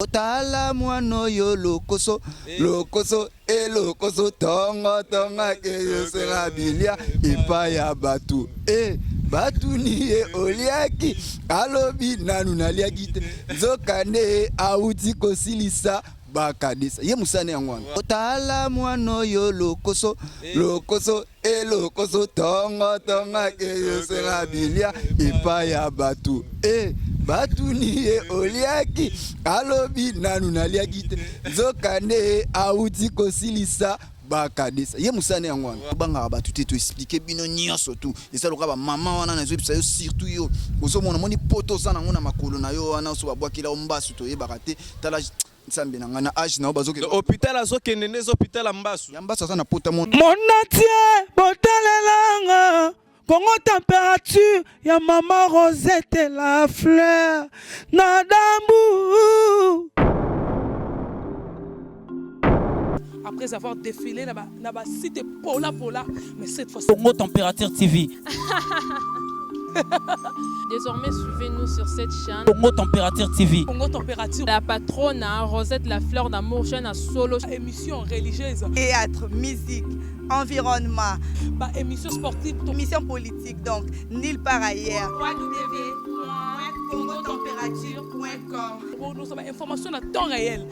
Otala mwano yo lokoso, lokoso e lokoso tonga tonga ke yo sera bilia ipa ya batu batu ni e oliaki alobi nanu naliaki te zokane auti kosilisa bakadisa ye musane yango otala mwano yo lokoso, lokoso e lokoso tonga tonga ke yo sera bilia ipa ya batu batu ni e oliaki alobi nanu naliaki te zokane auti kosilisa bakadisa ye musane yango banga batu te to expliquer bino nyonso tu esa loka ba mama wana na zo bisa yo surtout yo ozo mona moni poto sana ngona makolo na yo wana so babwakila ombasu to yebaka te tala nsambe na ngana age na bazoke hôpital azokende ne hôpital ambasu ya mbasu sana pota mon monatie botalelanga Congo température, ya maman Rosette la fleur, Nadambu. Après avoir défilé là-bas, cité Pola, mais cette fois-ci. Congo Température TV. Désormais, suivez-nous sur cette chaîne. Congo Température TV. Congo Température. La patronne, Rosette la fleur d'amour, chaîne à solo. Émission religieuse. Théâtre, musique, environnement. Bah, émission sportive. Émission politique, donc, nulle part ailleurs. www.congotempérature.com. Nous avons information à temps réel.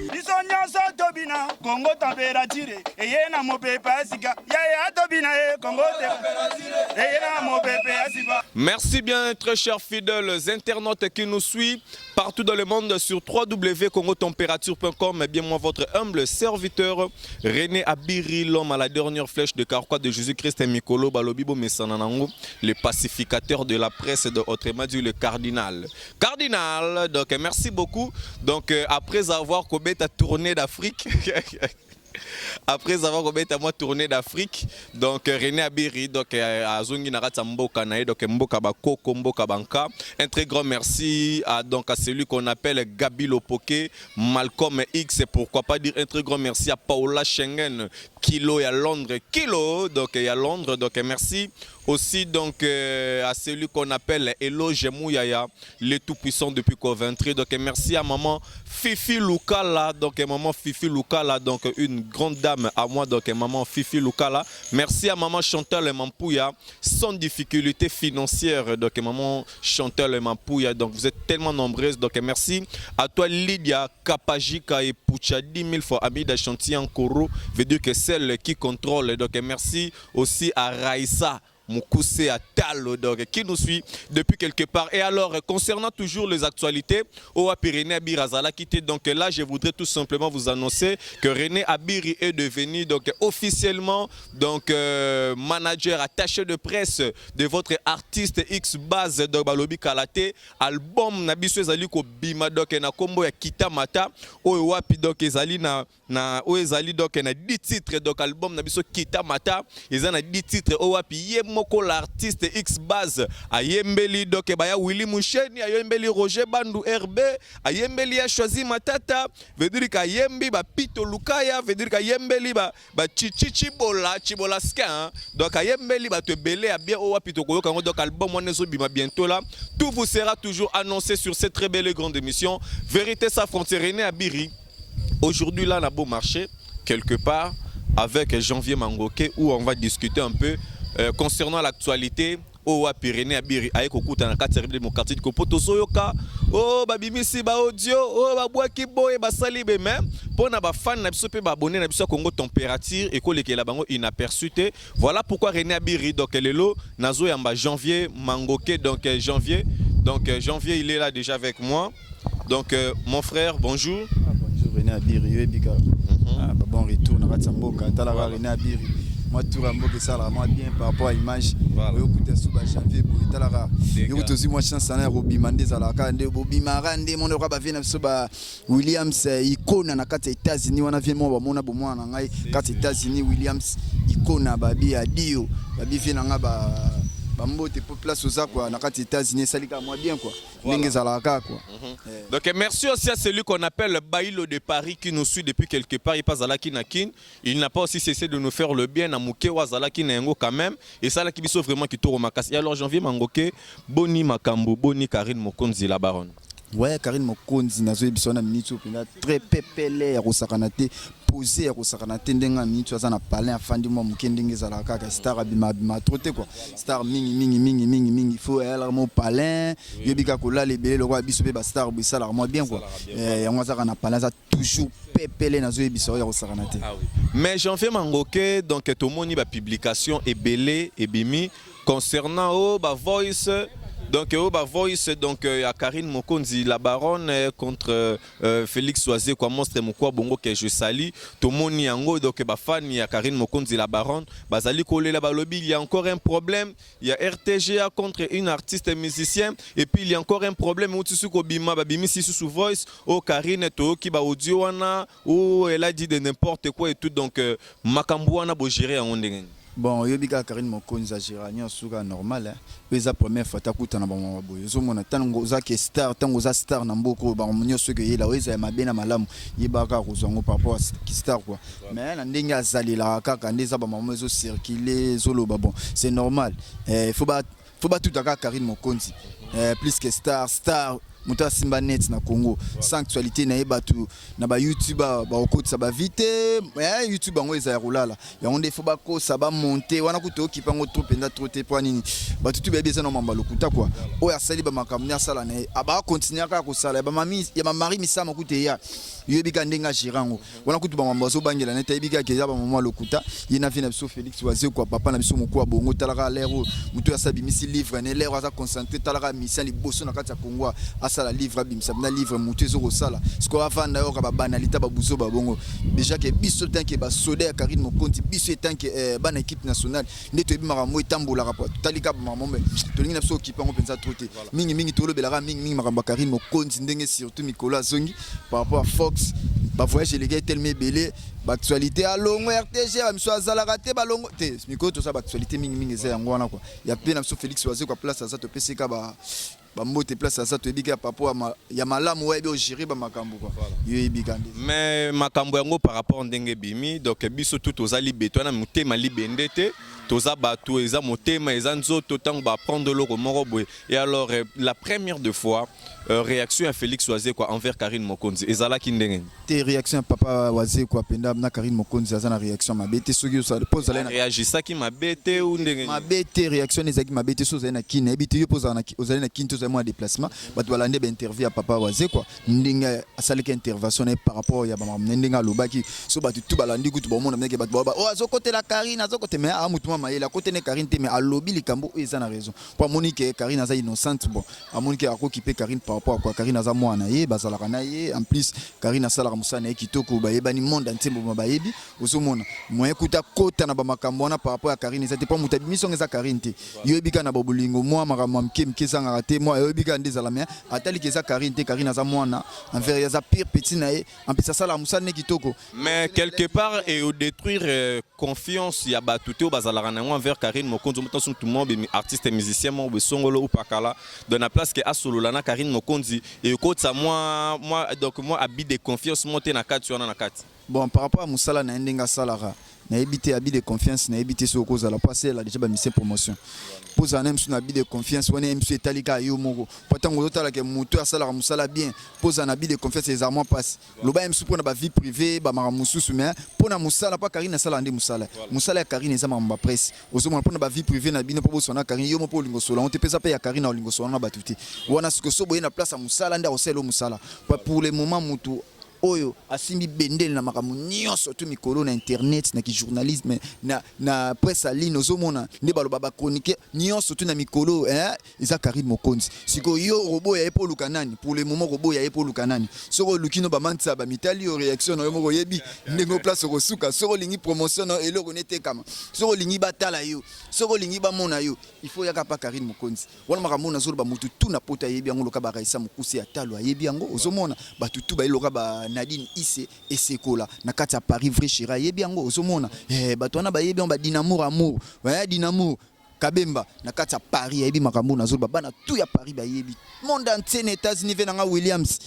Congo Température. Et y a mon pépé Asika. Ya Tobina Congo Température. Et y a mon pépé Asika. Merci bien, très chers fidèles internautes qui nous suivent partout dans le monde sur www.congotempérature.com. Et bien moi, votre humble serviteur René Abiri, l'homme à la dernière flèche de Carquois de Jésus-Christ et Mikolo Balobibo Messananango, le pacificateur de la presse, de autrement dit le cardinal. Cardinal, donc merci beaucoup. Donc après avoir commis ta tournée d'Afrique. Après avoir commis à moi tournée d'Afrique, donc René Abiri, donc à Zongi Narata Mboka Nae, donc Mboka Bako, Mboka Banka. Un très grand merci à, donc, à celui qu'on appelle Gabi Lopoke, Malcolm X, et pourquoi pas dire un très grand merci à Paola Schengen, Kilo et à Londres, Kilo, donc et à Londres, donc merci. Aussi donc à celui qu'on appelle Elo Jemouyaya, le tout-puissant depuis Coventry. Donc merci à maman Fifi Lukala, donc maman Fifi Lukala, donc une grande dame à moi, donc maman Fifi Lukala. Merci à maman Chantal Mampouya, sans difficulté financière, donc maman Chantal Mampouya. Donc vous êtes tellement nombreuses, donc merci à toi Lydia Kapajika et Poucha 10 000 fois Amida Chantier en Koro, veut dire que celle qui contrôle. Donc merci aussi à Raïssa Moukoussé à Talo, qui nous suit depuis quelque part. Et alors, concernant toujours les actualités, René Abiri Azala quitté. Donc là, je voudrais tout simplement vous annoncer que René Abiri est devenu donc officiellement donc manager attaché de presse de votre artiste X Base de Balobi Kalate. Album Nabiso Ezali ko bima donc na kombo ya Kitamata. Wapi donc ezali na ezali donc na 10 titres donc album Nabiso Kitamata. Ezali na 10 titres wapi moko l'artiste X Base ayembeli donc baya Willy Moucheni ayembeli Roger Bandu RB ayembeli a choisi Matata veut dire qu'ayembi ba Pito Lukaya veut dire qu'ayembeli ba Chibola Ska donc ayembeli ba te belé a bien o Pito Koyo kango donc album on est bima bientôt là tout vous sera toujours annoncé sur cette très belle et grande émission Vérité sans frontières. René Abiri aujourd'hui là on a beau marché quelque part avec Janvier Mangoke où on va discuter un peu concernant l'actualité. Oh René Abiri aye kokuta na kati ya démocratie ko poto soyoka oh babimisi ba audio oh babwaki boye basali be même pona ba fan na biso pe ba abonné na biso Congo Température et ko lekela bango inaperçu te. Voilà pourquoi René Abiri donc lelo nazo yamba Janvier Mangoke donc Janvier il est là déjà avec moi. Donc mon frère, bonjour. Bonjour René Abiri ebika bon retour na kati mboka tala René Abiri. Moi tout rambo ça là moi bien par rapport à l'image écoutez sous janvier pour talara écoute aussi moi chance na Robi Mandé za la kande Bobi Marande mon roi ba vient so ba Williams icône na kati États-Unis wana vient mo ba mona bo mwana ngai kati États-Unis Williams icône babi adio babi vient nga ba bambote pour place aux quoi na kati États-Unis ça lika moi bien quoi ndenge za la quoi. Donc merci aussi à celui qu'on appelle Bailo de Paris qui nous suit depuis quelque part. Il passe à la Kinakin. Il n'a pas aussi cessé de nous faire le bien. Namouké Wazala Kinengo quand même. Et ça là qui biso vraiment qui tourne Makasi. Alors Janvier Mangoke, Boni Makambo, Boni Karine Mokonzi la baronne. Ouais, Karine Mokonzi nazo ebisona minute openda très pepele ya kosakanate posé ya kosakanate ndenga minute azana parler afandi mo mukendenge zala kaka star abima troté quoi star mingi il faut elle mo parler yebika ko la lebele lo kwa biso pe ba star bu sala moi bien quoi ya ngwaza kana parler ça toujours pepele nazo ebiso ya kosakanate. Mais Janvier Mangoke donc tout moni ba publication ebele ebimi concernant au ba voice. Donc, voice donc à Karine Mokonzi, la baronne contre Félix Oisé, quoi monstre mokwa bongo que je salue. Tout le monde yango donc fan ya Karine Mokonzi, la baronne. Bazali collé là lobby, il y a encore un problème. Il y a RTGA contre une artiste musicien et puis il y a encore un problème où tu sais bima babimi si sous voice au Karine to qui ba audio wana ou elle a dit de n'importe quoi et tout donc makambo wana bo gérer en ndenge. Bon, yobika Karine Mokonzi a géré un souga normal hein. Pesa première fois takuta na bango boyo. Zo mona tango za ke star, tango za star na mboko ba monyo soke yela weza mabena malamu yebaka kozongo par rapport à star quoi. Mais na ndenge azali la kaka ndeza ba maman zo circuler zo loba bon, c'est normal. Faut pas tout aka Karine Mokonzi. Plus que star Muta Simba Net na Congo sans actualité na ebatu na ba YouTuber ba okotsa ba vite YouTuber ngo eza ya rolala ya onde fo ba ko ça ba monter wana kuto kipango trop penda trop te po nini ba tutu ba beza na mamba lokuta quoi o ya sali ba makamni ya sala na aba continuer ka ko sala ba mami ya ma mari misama kute ya yebika ndenga girango wana kutu ba mamba so bangela na tebika ke ya ba mama lokuta yina vina biso Félix Oisé quoi papa na biso moko bongo talaka lero mutu ya sabi misi livre ne lero za concentrer talaka misi li boso na kati ya Congo la livre bimsabna livre mutezo ko sala sko avanda yo ka ba banalita ba buzo ba bongo déjà que biso tanke ba soda Karine Mokonzi biso tanke bana équipe nationale ndeto ebimaka mo etambola rapport talika ba mamombe to lingi na biso équipe ngo penza troté mingi tolo belaka mingi makamba Karine Mokonzi ndenge surtout Nicolas Zongi par rapport à Fox ba voyage les gars tellement belé ba actualité à longo RTG ba miso azala raté ba longo te miko to ça ba actualité mingi za yango wana quoi ya pe na biso Félix Oisé kwa place ça to PCK ba mbote place ça to ebika papo ya malamu webe o gérer ba makambo quoi yo ebika ndé mais makambo yango par rapport ndenge bimi donc biso tout ozali betona mutema libendete toza batu eza motema eza nzoto tango ba prendre loko moko boy et alors la première de fois réaction à Félix Oisé quoi envers Karine Mokonzi ezala ki ndenge te réaction papa Oisé quoi penda na Karine Mokonzi azana réaction mabete soki ça pose la réagissa ki mabete ou ndenge mabete réaction ezaki mabete so za na kine ebite yo pose na ozali na kine to za mo déplacement bato balande ba interview à papa Oisé quoi ndenge asalika intervention par rapport ya ba ndenge lobaki so bato tout balandi kutu ba mona meke bato ba o azokote la Karine azokote mais a mutu mama la côté ne Karine te mais a lobby likambo eza na raison pour Monique Karine aza innocente bon a Monique akokipe Karine par rapport à quoi Karine aza mwana ye bazala kana ye en plus Karine asala musana kitoko ba yebani monde entier bo ba yebi osomona moyen kuta kota na ba makambo na par rapport à Karine ça te pas mutabi mission eza Karine te yo ebika na bobulingo moi makambo mke sanga raté moi yo ebika ndeza la mais atali ke eza Karine te Karine aza mwana envers ya za pire petit na ye en plus asala musana kitoko mais quelque part et au détruire confiance ya batuté au bazala kana envers Karine Mokonzi mutanso tout le monde artiste musicien mo besongolo ou pakala dans la place que asolo na Karine Mokonzi et kotsa moi donc moi habit de confiance monter na kati wana na kati bon par rapport à musala na ndenga salara na habité habit de confiance na habité so cause la passer la déjà ba mission promotion pose en même sur habit de confiance on aime sur talika yo moko pourtant on tala que moto asala musala bien pose en habit de confiance les armoires passe lo ba même sur pour na ba vie privée ba mara mususu mais pour na musala pas Karine sala ndi musala musala ya Karine eza mamba presse osoma pour na ba vie privée na bino po sona Karine yo mo po lingo solo on te pesa pa ya Karine na lingo solo na batuti wana siko so boye na place à musala nda oselo musala pour le moment mutu oyo asimbi bendel na makambo nyonso to mikolo na internet na ki journalisme na presse en ligne ozomona nde baloba ba chroniquer nyonso to na mikolo eza Karine Mokonzi siko yo robo ya epo lukanani pour le moment robo ya epo lukanani soko lukino ba mantsa ba mitali yo réaction yo moko yebi ndenge place ko suka soko lingi promotion na eloko nete kama soko lingi batala yo soko lingi ba mona yo il faut yaka pa Karine Mokonzi wana makambo na zolo ba mutu tu na pota yebi yango loka ba raisa mukusi atalo yebi yango ozomona ba tutu ba eloka ba Nadine Isse et Sekola na kati ya Paris vrai chira yebi yango ozomona bato wana ba yebi ba Dinamo amour Dinamo Kabemba na kati ya Paris yebi makambo na zolo bana tout ya Paris ba yebi monde entier na États-Unis venanga Williams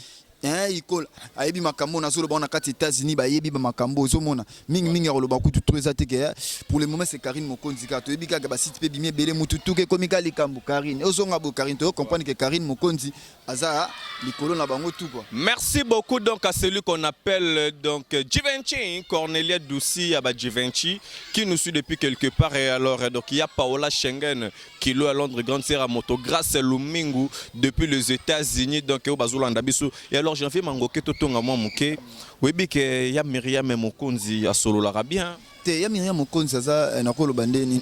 ikola ayebi makambo na zolo ba na kati États-Unis ba yebi ba makambo ozomona mingi ya koloba kutu trop eza teke pour le moment c'est Karine Mokonzi ka to yebi ka ba site pe bimie bele mutu tuke komika likambo Karine ozonga bo Karine to comprendre que Karine Mokonzi aza likolo na bango tout quoi. Merci beaucoup donc à celui qu'on appelle donc Givenchy, Cornelia Douci à Givenchy qui nous suit depuis quelque part et alors donc il y a Paola Schengen qui loue à Londres grande sœur à moto grâce à Lumingu depuis les États-Unis donc au Bazolanda biso et alors janvier mangoke totonga moi muke webi ke ya Myriam Mokonzi a solo la bien te ya Myriam Mokonzi za na kolo bandeni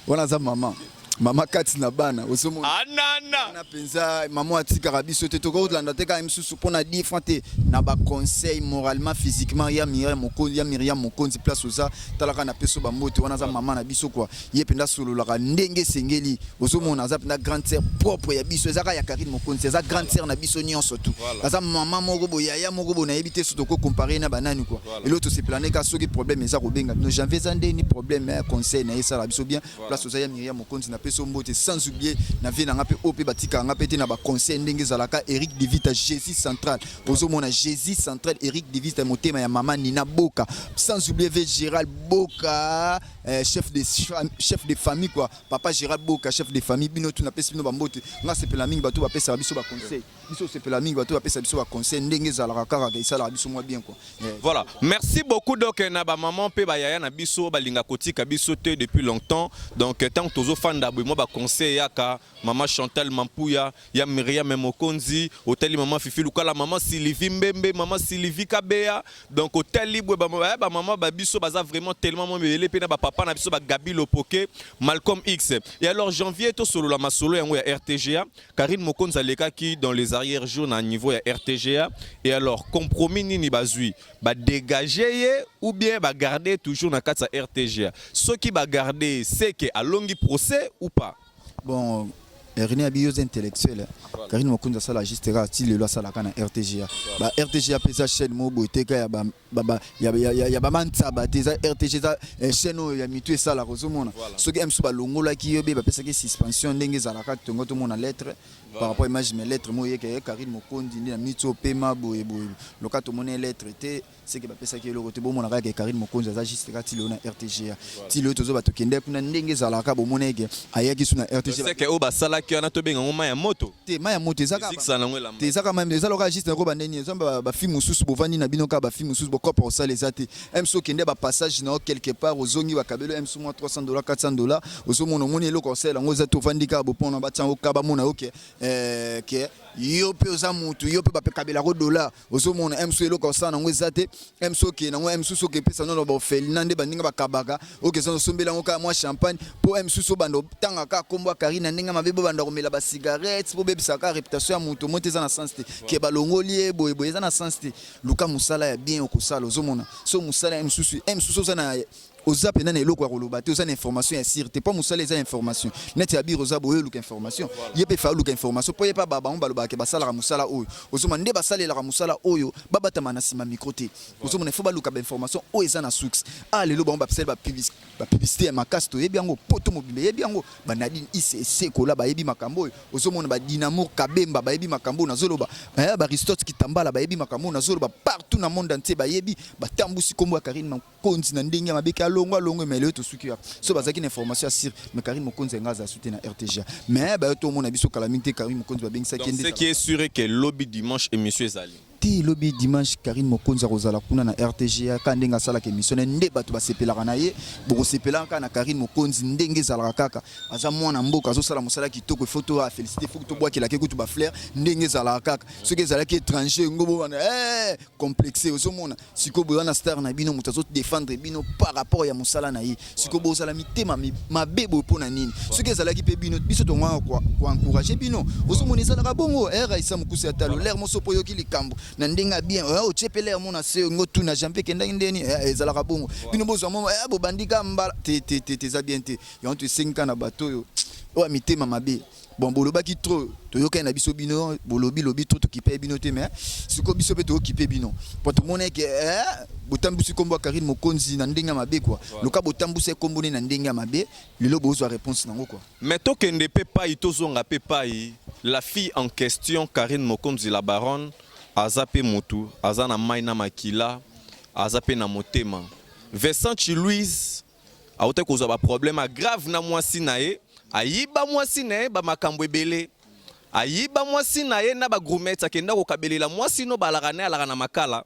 wana za mama kati na bana osomo anana na penza maman atika rabiso te to ko landa te ka msusu pona différente na ba conseil moralement physiquement ya Myriam Mokonzi place oza talaka na peso ba moto wana za maman na biso quoi ye penda solo la ndenge sengeli osomo na za penda grande sœur propre ya biso za ya Karine Mokonzi za grande sœur na biso nyonso tout za maman moko bo ya moko bo na yebite soto ko comparer na banani quoi et l'autre se planer ka soki problème eza ko benga no janvier zande ni problème conseil na esa la biso bien place oza ya Myriam Mokonzi na sans oublier na vie na ngape opé batika ngape te na ba conseil ndenge zalaka Eric Devita Jésus central ozomona Jésus central Eric Devita motema ya mama Nina Boka sans oublier Gérald Boka chef de famille quoi papa Gérald Boka chef de famille bino tu na pesi bino ba mbote nga sepela mingi bato ba pesa biso ba conseil biso sepela mingi bato ba pesa biso ba conseil ndenge zalaka kaka ka isala biso moi bien quoi voilà merci beaucoup donc na ba maman pe ba yaya na biso ba linga kotika biso te depuis longtemps donc tant tozo fanda moi ba conseil yaka maman Chantal Mampuya ya Myriam Mokonzi hôtel maman Fifi Lukala maman Sylvie Mbembe maman Sylvie Kabea donc hôtel libre ba maman ba biso baza vraiment tellement mobile pe na ba papa na biso ba Gabi Lopoke Malcolm X et alors janvier to solo la masolo yango ya RTGA Karine Mokonzi aleka qui dans les arrière jours à niveau ya RTGA et alors compromis nini bazui ba dégager ou bien ba garder toujours na kati ya RTGA ceux qui ba garder c'est que à longi procès ou pas. Bon, René Abiyos intellectuel. Karine Mokonzi sala gistera style lo sala kana RTGA. Ba RTGA pesa chaîne mo boiteka ya ba mantsa ba teza RTGA chaîne ya mitu sala rozomona. Soki emso ba longola ki yobe ba pesa ki suspension ndenge zala ka tongo to mona lettre par rapport image mes lettres mo yeke Karine Mokonzi na mitu pema boye lokato mona lettre te c'est que ba pesa ki lo kote bo mona ka Karine Mokonzi za gistera style na RTGA. Style to zo ba to kende kuna ndenge zala ka bo mona yeke ayaki suna RTGA. C'est que o ba sala ki ana to benga ngoma ya moto. Te maya moto ezaka te ezaka même ezalo ka juste ko bandeni ezamba ba film mususu bovandi na bino ka ba film mususu bokopa o sala ezate emso kende ba passage na quelque part ozongi ba kabelo emso mo $300 $400 ozomona moni eloko sala ngo za to vandi ka bo pona ba tsango ka ba mona OK ke yo pe oza mutu yo pe ba pe kabela ko dollar ozomona emso eloko sala ngo ezate emso ke na ngo emso so ke pesa no ba ofeli nande ba ninga ba kabaka OK so sombela ngo ka mo champagne po emso so bando tanga ka kombo Karine ndinga mabebo bando komela ba cigarette po bebisa ka réputation ya mutu mote za na sens te ke balongoli boye za na sens te luka musala ya bien okosala ozomona so musala ya msusu za na oza pena na eloko ya koloba te oza na information ya sir te po musala eza information neti ya biro oza boye luka information ye pe fa luka information po ye pa baba on baloba ke basala musala oyo ozoma nde basalelaka musala oyo babatama na sima micro te ozomona fo baluka ba information oyo eza na succès lelo bango bapesali ba publicité ya makasi toyebi yango poto mobimbe yebi yango banadine ICC kola bayebi makambo oyo ozomona ba Dynamo Kabemba bayebi makambo nazoloba ba Aristote Kitambala bayebi makambo nazoloba partout na monde entier bayebi batambusi kombo ya Karine Mokonzi na ndenge mabeka longo mais le to suki so bazaki na information sur mais Karine Mokonzi ngaza soutenir na RTGA mais ba to mona biso calamité Karine Mokonzi ba bengisa kende ce qui est sûr que lobby dimanche émission ezali ti lobby dimanche Karine Mokonzi rozala kuna na RTGA ka ndenga sala ke mission nde bato basepelaka na ye boko sepelaka na Karine Mokonzi ndenge zalaka kaka aza mwana mboka azo sala musala kitoko photo a féliciter faut to bois kelake kutu ba fleur ndenge zalaka kaka ce que zalaki étranger ngobo wana complexé ozomona sikobo na star na bino mutazo défendre bino par rapport ya musala na ye sikobo zala mitema mabebo pona nini ce que zalaki pe bino biso to ngwa ko encourager bino ozomona zalaka bongo isa mukusi atalo l'air moso poyo ki likambo na ndinga bien o chepele mona se ngotu na jambe kenda ndeni ezalaka bongo bino bozwa mo bo bandika mbala te za bien te ya on te 5 ans na bato yo o mitema mabe bon bolobaki trop toyoka na biso bino lobi trop to kipe bino te mais siko biso pe to kipe bino poto mona ke botambusi kombo Karine Mokonzi na ndinga mabe quoi loka botambusi kombo na ndinga mabe lelo bozwa réponse nango quoi mais to kende pe pa itozonga pe pa la fille en question Karine Mokonzi la baronne aza pe mutu aza na mai na makila aza pe na motema. Vincent Chilouise aote kozwa ba problème grave na mwasi na ye, ayiba mwasi na ye ba makambo ebele, ayiba mwasi na ye na ba grumete akenda kokabelela mwasi no balaka na alaka na makala.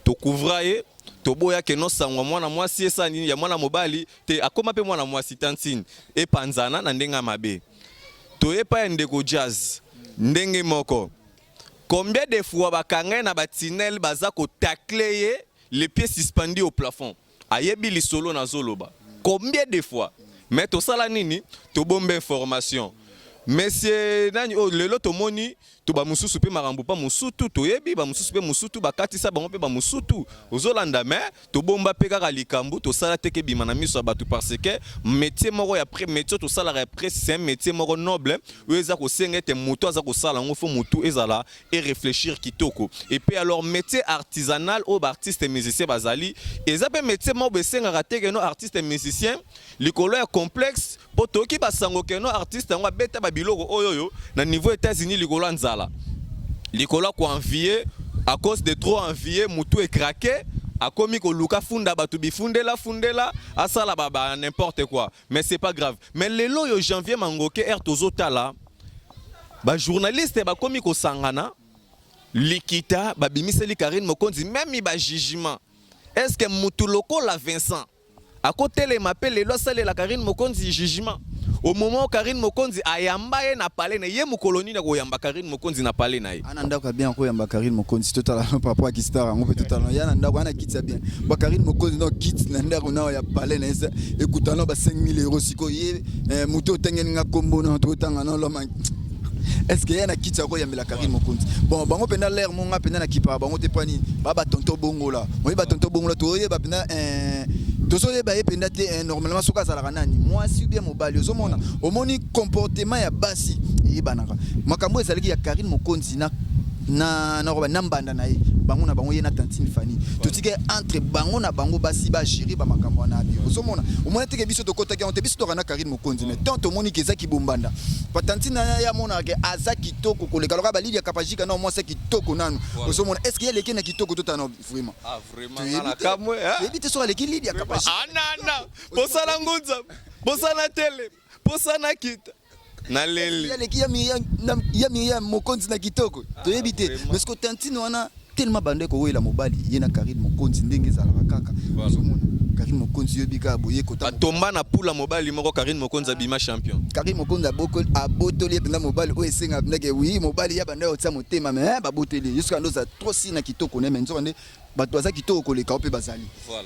To couvra ye to boya ke no sangwa mwana mwasi esa nini ya mwana mobali te akoma pe mwana mwasi tantine e panzana na ndenga mabe. To epa ndeko jazz ndenge moko. Combien de fois bakanga na batinel baza ko tacler ye les pieds suspendus au plafond. Ayebi li solo na zoloba. Combien de fois? Mais to sala nini to bombe information. Monsieur nani o lelo to moni to ba mususu pe marambu pa musutu to yebi ba mususu pe musutu bakati sa bango pe ba musutu ozolanda mais to bomba pe kaka likambu to sala teke bima na miso batu parce que métier moko ya après métier to sala après c'est un métier moko noble où eza ko sengete moto aza ko sala ngo fo motu ezala et réfléchir kitoko et puis alors métier artisanal au artiste musicien bazali eza pe métier moko besenga teke no artiste musicien likolo ya complexe poto ki basango ke no artiste ngo beta biloko oyoyo na niveau États-Unis likolo nzala likolo ko envier à cause de trop envier mutu est craqué a commis ko luka funda batu bifundela fundela asala baba n'importe quoi mais c'est pas grave mais lelo yo janvier mangoke air tozotala ba journaliste ba commis ko sangana likita ba bimiseli Karine Mokonzi même ba jugement est-ce que mutu loko la Vincent à côté les m'appelle lelo sale la Karine Mokonzi jugement. Au moment où Karine Mokonzi ayamba ye na palais na ye mukoloni na koyamba Karine Mokonzi na palais na ye. Ananda ka bien koyamba Karine Mokonzi totalement papa qui star on peut totalement ya nanda wana kitsa bien. Ba Karine Mokonzi no kit nanda kuna ya palais na esa ekutana ba 5000 € siko ye muto tengeni nga kombo na totanga no loma. Est-ce que y a na kitsa ko yambela Karine Mokonzi? Bon bango penda l'air mon nga penda na kipa bango te pani baba tonto bongo la. Moi ba tonto bongo la to ye ba penda tozoye ba penda te normalement soka zalaka nani moi si bien mobali ozomona omoni comportement ya basi yebanaka makambo ezalaki ya Karine Mokonzi na roba nambanda na ye bango na bango ye na tantine Fanny totike entre bango na bango basi ba gérer ba makambo na bi ozomona omona teke biso to kota ki on te biso to kana Karine Mokonzi mais tant omoni ke zaki bombanda pa tantine ya mona ke azaki kitoko koleka loka ba Lydia Kapajika na moi c'est kitoko nanu ozomona est-ce qu'il y a les na kitoko totana vraiment Vraiment na kamwe hein ebite so les Lydia Kapajika anana posala ngunza posala tele posana kita na leli ya Miriam Mokonzi na kitoko to yebite parce que tantine wana tellement bande ko wela mobali yena Karine Mokonzi ndenge za kaka zomona Karine Mokonzi yobika boye ko tomba na pula mobali moko Karine Mokonzi abima champion Karine Mokonzi abotoli penda mobali o esenga ndenge oui mobali ya bande otsa motema mais ba boteli jusqu'à ndoza trop si na kitoko ne menzo ande bato baza kitoko koleka ope bazali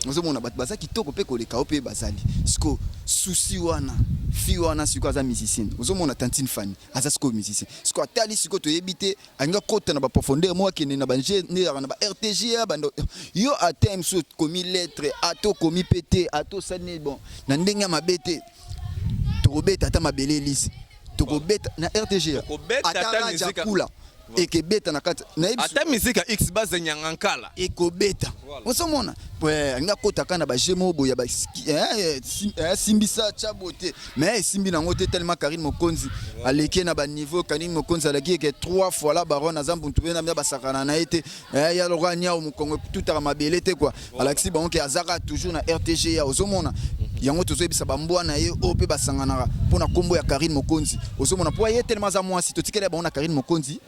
ozomona bato baza kitoko pe koleka ope bazali siko souci wana fi wana siko aza musicien ozomona tantine Fanny aza siko musicien siko atali siko to yebite anga kota na ba profondeur mo akene na ba na ba RTG ya bando yo atem so komi lettre ato komi pété ato sane bon na ndenge mabete to kobeta ata mabele lisi to kobeta na RTG ata musique kula et que beta na kata na ata musique X base nyangankala et ko beta osomona ouais nga kota kana ba jemo boya ba simbisa chabote mais simbi na ngote tellement Karine Mokonzi aleki na ba niveau Karine Mokonzi aleki que 3 fois la baronne azambuntu na ba sakana na été ya lorania au Congo tout à mabele te quoi alaxi bon que azaka toujours na RTG ya osomona yango tozobisa bambwa na ye ope basangana pona kombo ya Karine Mokonzi osomona po ye tellement za moi si totikela ba on a Karine Mokonzi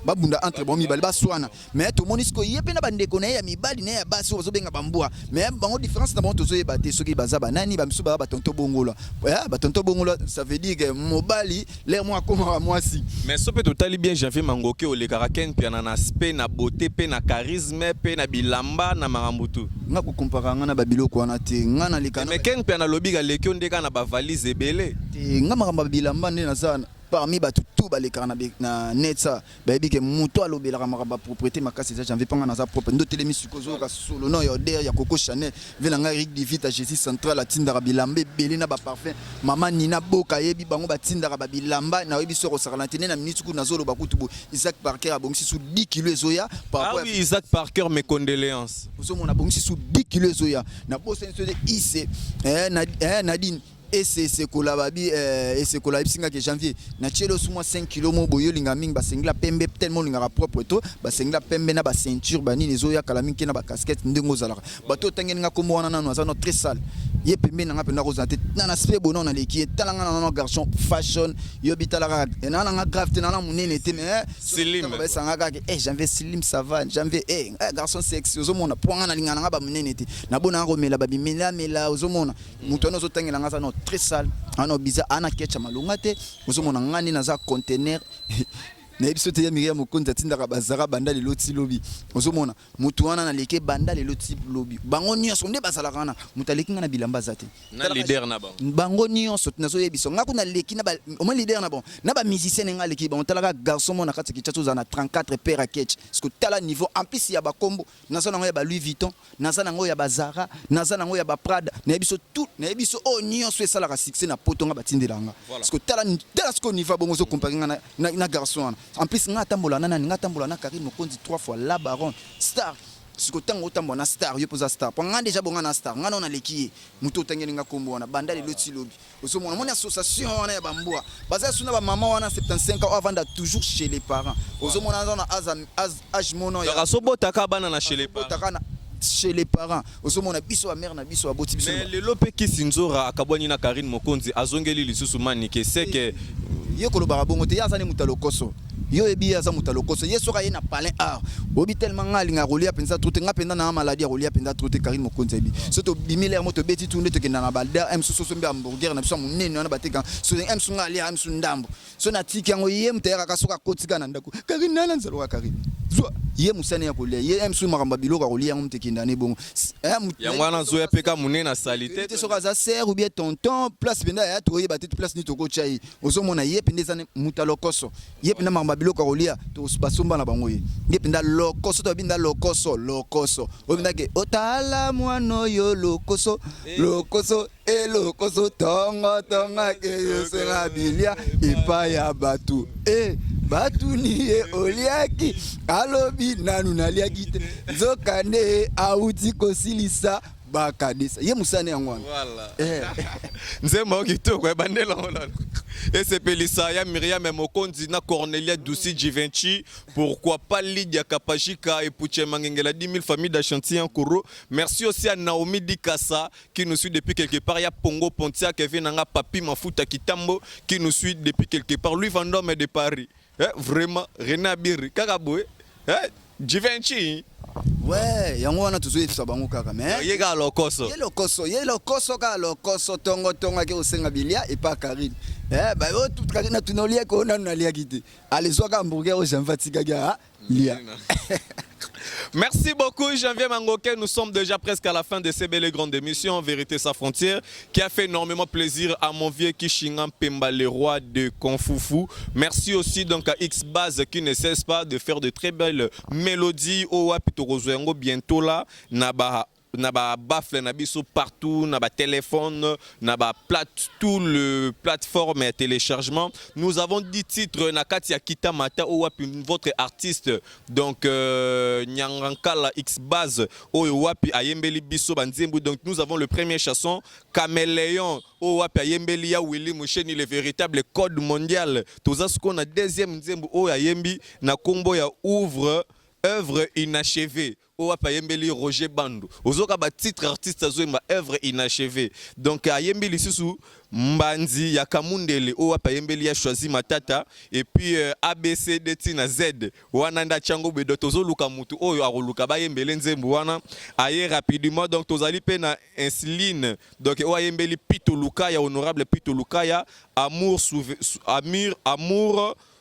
babunda entre bon mibali baswana mais to monisco yepe na bandeko na ya mibali na ya basi ozobenga bambwa mais bango différence na bon tozoyeba te soki bazaba nani bamisu ba tonto bongola ba tonto bongola ça veut dire que mobali l'air moi comme moi si mais so peut totali bien Janvier Mangoke o le karaken puis na aspect na beauté pe na charisme pe na bilamba na marambutu nga ko compara nga na babiloko wana te nga na lekana mais ken pe na lobika lekio ndeka na ba valise ebele nga makamba bilamba ne na sana parmi batu tout baleka na net ça baby ke muto alobelaka makaba propriété makasi ça Janvier panga na sa propre ndo telemi sikozo ka solo no yo der ya Coco Chanel vela nga Rick Divita Jésus Central atindaka bilamba belé na ba parfum mama Nina Boka yebi bango batindaka ba bilamba na yebi soko sakalantene na minute ku nazolo bakutubo Isaac Parker abongisi sous 10 kg ezoya par rapport oui Isaac Parker mes condoléances ozo mona bongisi sous 10 kg ezoya na bosa nso de IC Nadine et c'est kolababi et c'est kolabi singa que janvier na chelo suma 5 kg mo boyo linga mingi ba sengla pembe tellement linga propre to ba sengla pembe na ba ceinture ba nini zo ya kala mingi na ba casquette ndingo zalaka bato tangenga komo wana nanu azana très sale ye pembe na ngapenda ko zante na na spe bono na leki talanga na garçon fashion yo bitalaka na na grave na na munene te mais slim ba sanga ka janvier slim ça va janvier garçon sexy ozo mona poanga na linga na ba munene te na bona ko mela ba bimela mela ozo mona muto no zo tangela ngasa no très sale ano biza ana kecha malunga te ozo mona ngani na za container na ebisote ya Miriam Mokonza tindaka bazara banda le loti lobi ozomona mutu wana na leke banda le loti lobi bango nyonso nde bazala kana mutaleki na bilamba zate na leader na bango nyonso nazo yebiso ngako na leki na au moins leader na bon na ba musicien nga leki bon talaka garçon mona kati kichacho za na 34 père ketch parce que tala niveau en plus ya ba kombo nazo nango ya ba Louis Vuitton nazo nango ya ba Zara nazo nango ya ba Prada na yebiso tout na yebiso o nyonso esala ka succès na potonga batindelanga parce que tala ce qu'on niveau bongo zo comparer na garçon en plus nga tambola na Karine Mokonzi 3 fois la baron star siko tango tambo na star yo poza star pa nga déjà bonga na star nga na leki muto tangeli nga kombo na banda le loti lobi oso mona association wana ya bamboa baza suna ba maman wana 75 ans avant d'être toujours chez les parents oso mona na âge mono ya so botaka bana na chez les parents chez les parents oso mona biso wa mère na biso wa boti biso mais le lope ki sinzora akabwani na Karine Mokonzi azongeli lisusu mani ke seke ye koloba bongo te ya zane mutalokoso yo ebi aza mutalokoso yeso ka ye na palin art obi tellement ngali nga rolia penza troute nga penda na maladie rolia penza troute Karine Mokonzi ebi soto bimile moto beti tunde to kenda na balda em so so mbe hamburger na biso munene na bateka so em so ngali em so ndambo so na tiki yango ye mutera ka soka kotika na ndako Karine nala nzalo wa Karine zo ye musane ya kolia ye em so makamba biloko rolia yango mutekenda ne bongo yango ana zo ya peka munene na salite te soka za ser ou bien tonton place penda ya to ye batete place ni to ko chai ozo mona ye pende zane mutalokoso ye penda makamba biloko rolia to basomba na bango ye penda lokoso to binda lokoso obinda ke otala mwana yo lokoso lokoso tonga ke yo sera bilia epa ya batu batu niye oliaki alobi nanu naliaki te nzokande auti kosilisa bakadisa ye musane yango voilà nzemba okitoko ya bandela ona esepelisa ya Miriam Mokonzi na Cornelia Douci Givenchy pourquoi pas Lydia Kapajika et Pouche Mangengela 10 000 familles d'Achanti en Koro. Merci aussi à Naomi Dikassa qui nous suit depuis quelque part. Il y a Pongo Pontia Kevin Nanga Papi Mafuta Kitambo qui nous suit depuis quelque part. Louis Vendôme de Paris. Vraiment René Abiri Kakaboué Givenchy. Ouais, yango wana tuzo efisa bango kaka mais yega lokoso ka lokoso tonga ke osenga bilia et pas Karine ba yo tout Karine tunolia ko na nalia kite allez zo ka hamburger au Jean Fatika ga lia. Merci beaucoup Janvier Mangoke, nous sommes déjà presque à la fin de ces belles et grandes émissions Vérité sans frontières qui a fait énormément plaisir à mon vieux Kishingan Pemba le roi de Konfufu. Merci aussi donc à X-Baz qui ne cesse pas de faire de très belles mélodies au Wapitorozoengo bientôt là naba baffle na biso partout naba téléphone naba tout le plateforme et téléchargement. Nous avons 10 titres na kati ya Kita Mata o wapi votre artiste donc Nyangankala X-Baz o wapi ayembeli biso banzembu. Donc nous avons le premier chanson Caméléon o wapi ayembeli ya Willy Musheni le véritable code mondial. Toza ce qu'on a deuxième nzembu o ayembi na kombo ya œuvre inachevée. Ayembeli Roger Bandou. Ozoka ba titre artiste azoema œuvre inachevée. Donc ayembeli susu Mbanzi ya Kamundele o ayembeli a choisi Matata et puis ABC de Tina Z wananda chango bedo tozo luka mutu oyo aroluka ba yembele nzembu wana aye rapidement. Donc tozali pe na Insuline donc o ayembeli Pito Lukaya honorable Pito Lukaya amour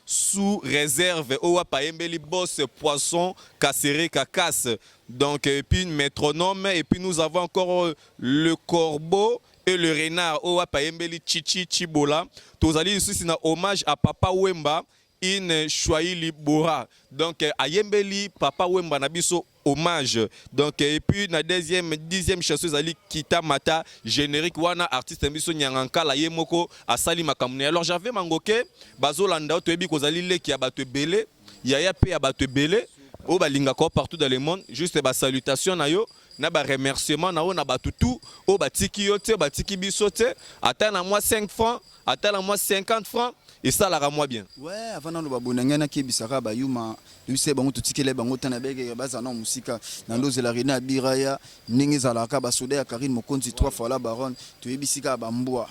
sous réserve au Payembeli boss poisson casséré cacasse. Donc et puis métronome et puis nous avons encore le corbeau et le renard au Payembeli Chichi Chibola. Tozali ici na hommage à Papa Wemba in Chouaili Bora. Donc Ayembeli Papa Wemba nabiso hommage. Donc et puis na dixième chanson ali Kita Mata générique wana artiste mbiso Nyangankala yemoko asali makamune. Alors j'avais mangoke bazolanda to ebi kozali leki ya bato belé yaya pe ya bato belé o balinga ko partout dans le monde juste ba salutation na yo na ba remerciement na o na batutu o batiki yo te batiki biso te ata na moi 5 francs ata na moi 50 francs et ça la moi bien. Ouais, avant na lo babonanga na kebisaka ba yuma yuse bango tutikele bango tana bege baza na musika na ndoze la rina biraya ningi zalaka ba soda ya Karine Mokonzi 3 fois la baronne tu yebisika ba mbwa.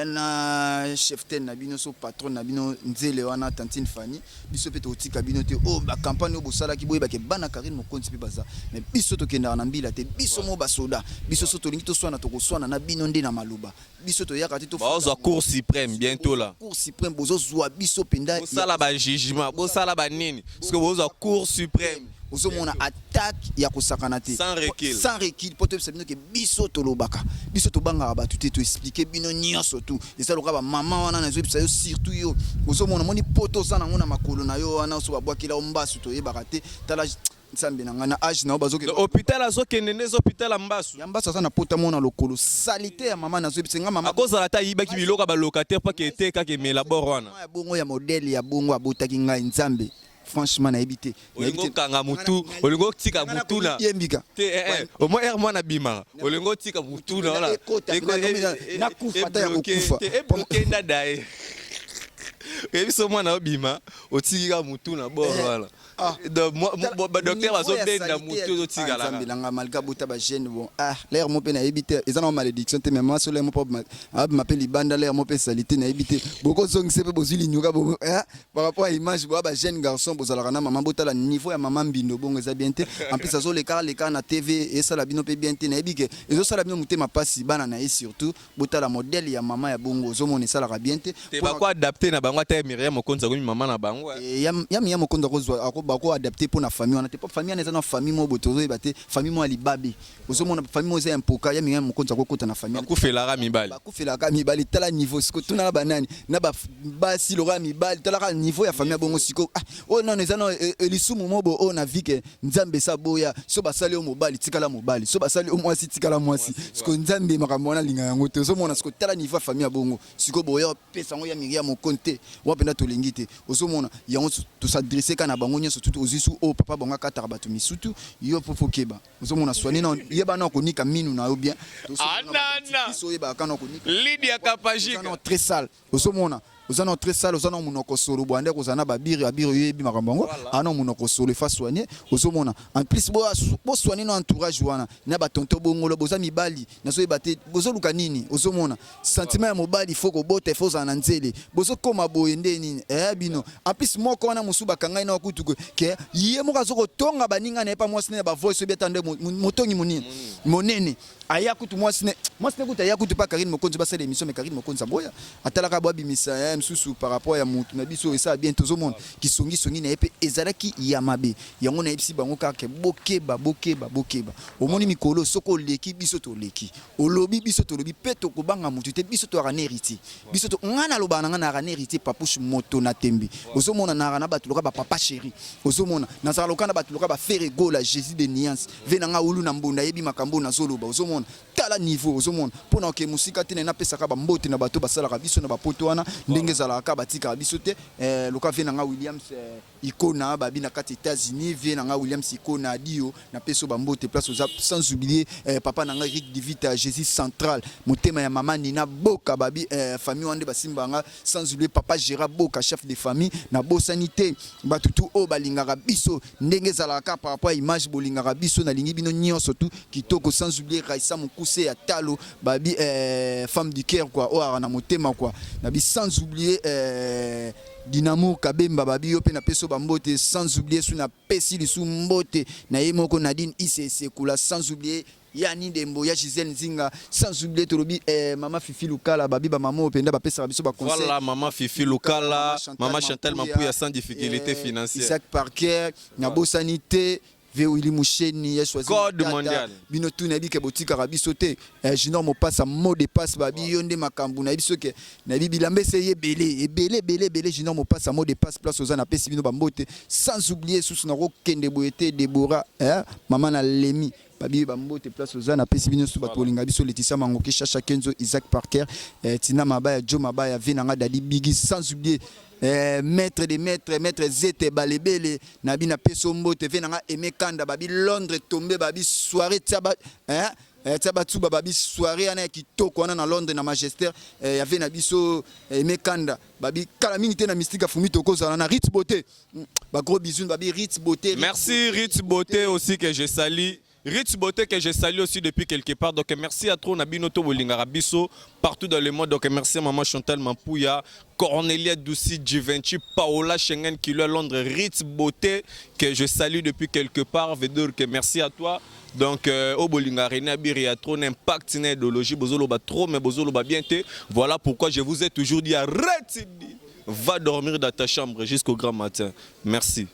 Na chef ten na bino so patron na bino nzele wana tantine Fanny biso pe to tika bino te o ba campagne bo sala ki boye ba ke bana Karine Mokonzi pe baza mais biso to kenda na mbila te biso mo ba soda biso so to lingi to swana to ko swana na bino nde na maluba biso to yaka te to ba zo cour suprême bientôt là cour suprême bozo zwa biso penda bo sala ba jugement bo sala ba nini parce que bozo cour suprême ozo mona attaque ya kosakana te sans recul poto sabino ke biso to lobaka biso to banga ba tout to expliquer bino nyonso tout eza loka ba mama wana na zebisa yo surtout yo ozo mona moni poto sana ngona makolo na yo wana so babwakila ombasu to yebaka te tala nsambe na ngana age na bazoke hôpital azokende ne hôpital ambasu ya mbasu sana pota mona lokolo salité ya mama na zebisa nga mama akozala ta yibaki biloko ba locataire pa ke te ka ke melabor wana ya bongo ya modèle ya bongo abotaki ngai nzambe franchement na ebité olingo kanga mutu olingo tika mutu na yembika te au moins er mwana bima olingo tika mutu na wala na kufa ta ya kufa e bloqué ndadae ebiso mwana obima otikika mutu na bord wala ba docteur bazobenda mutu ozotika la nzambelanga malika buta ba jeune bon l'air mo pe na ebité eza na malédiction te même so l'air mo pa m'appelle libanda l'air mo pe salité na ebité boko zongise pe bozuli nyuka bo par rapport à image ba jeune garçon bozalaka na maman botala niveau ya maman mbindo bongo eza bien te en plus azo le car na TV et ça la bino pe bien te na ebike ezo sala bino mutema pasi bana na surtout botala modèle ya maman ya bongo zo mona sala ka bien te ba ko adapter na bango ta Myriam Mokonzi ko maman na bango ya Myriam Mokonzi ko zo bako adapter pour na famille on pas famille na famille mo botozo ebate famille mo alibabe ozo mona famille mo za impoka ya Myriam Mokonzi ko kota na famille ku felaka mibali ku felaka mibali tala niveau siko tuna na banani na ba si lora mibali tala ka niveau ya famille bongo siko oh non eza no elisumu mo bo o na vike nzambe sa boya so basali o mobali tikala mobali so basali o mwasi tikala mwasi siko nzambe makambo na linga yango te ozo mona siko tala niveau ya famille bongo siko boya pesa ngo ya Myriam Mokonzi wapenda tolingi te ozo mona yango to s'adresser kana bango nyoso tout ozisu o papa bonga kataka batu misutu yo fofo keba ozo mona swani na yeba na konika minu na yo bien anana so yeba kana konika Lydia Kapajika très sale ozo mona ozana très sale ozana munoko solo bwande kozana babiri yebi makambango ana munoko solo fa soigner ozomona en plus bo soigner no entourage wana na ba tonto bongolo boza mibali na so ebate bozo luka nini ozomona sentiment ya mobali faut ko bote faut za nzele bozo koma boyende nini bino en plus moko wana musuba kangai na kutuko ke ye moka zoko tonga baninga na pa mwasine ba voice betande motongi monini monene aya kutu mwasine kuta ya kutu pa Karine Mokonzi basale émission mais Karine Mokonzi boya atalaka bwa bimisa msusu par rapport ya mutu na biso esa bien tozo monde ki songi na epe ezalaki ya mabe yango na ebisi bango kaka bokeba omoni mikolo soko leki biso to leki olobi biso to lobi peto ko banga mutu te biso to rana héritier biso to ngana loba na rana héritier papush moto na tembi ozomona na rana batu loka ba papa chéri ozomona na sala lokana batu loka ba faire gola Jésus de nuance venanga ulu na mbunda yebi makambo na zoloba ozomona tala niveau ozomona pona ke musika tene na pesa ka ba mbote na bato basala ka biso na ba poto wana ndenge zalaka batika biso te loka venanga Williams ikona babi na kati États-Unis venanga Williams ikona adio na peso ba mbote place sans oublier papa nanga Eric Divita Jésus central motema ya mama Nina Boka babi famille wande basimbanga sans oublier papa Gérard Boka chef de famille na bo sanité batutu o balingaka biso ndenge zalaka par rapport à image bolingaka biso na lingi bino nyonso tout kitoko sans oublier Raissa Mukuse ya Talo babi femme du cœur quoi o ara na motema quoi na bi sans oublier Dinamo Kabemba babi yo pe na peso bambote sans oublier suna pesi lisu mbote na yemoko Nadine ICC kula sans oublier Yani Dembo ya Gisèle Nzinga sans oublier tolobi mama Fifi Lukala babi ba mama openda ba pesa biso ba conseil voilà mama Fifi Lukala mama Chantal Mampuya sans difficulté financière Isaac Parker na bo sanité Véouli Moucheni ya choisi code mondial bino tout na bi ke botika rabiso te Junior mo passe mot de passe babi yonde makambu na biso ke na bi bilambe seye belé Junior mo passe mot de passe place aux na pesi bino bambote sans oublier sous na ko kende boyete Deborah maman na Lemi babi bambote place ozana pesi bino so bato linga biso Laetitia Mangoke Chacha Kenzo Isaac Parker Tina Mabaya Joe Mabaya Vinanga Dadi Bigi sans oublier maître des maîtres maître Zete Balebele nabi na peso mbote Vinanga Aimé Kanda babi Londres tombé babi soirée tiaba Tsabatsuba babi soirée ana kitoko wana na Londres na Manchester y avait na biso Aimé Kanda babi kala mingi te na mystique fumi tokozala na Ritz Beauté ba gros bisous babi Ritz Beauté. Merci Ritz Beauté aussi que je salue. Ritz Beauté que je salue aussi depuis quelque part. Donc merci à trop Nabinoto Bolingarabiso partout dans le monde. Donc merci à maman Chantal Mampouya, Cornelia Douci, Givenchy, Paola Schengen qui est à Londres. Ritz Beauté que je salue depuis quelque part. Veut dire que merci à toi. Donc au Bolingarena Biri a trop d'impact une idéologie. Bozolo ba trop mais bozolo ba bien te. Voilà pourquoi je vous ai toujours dit arrête. Va dormir dans ta chambre jusqu'au grand matin. Merci.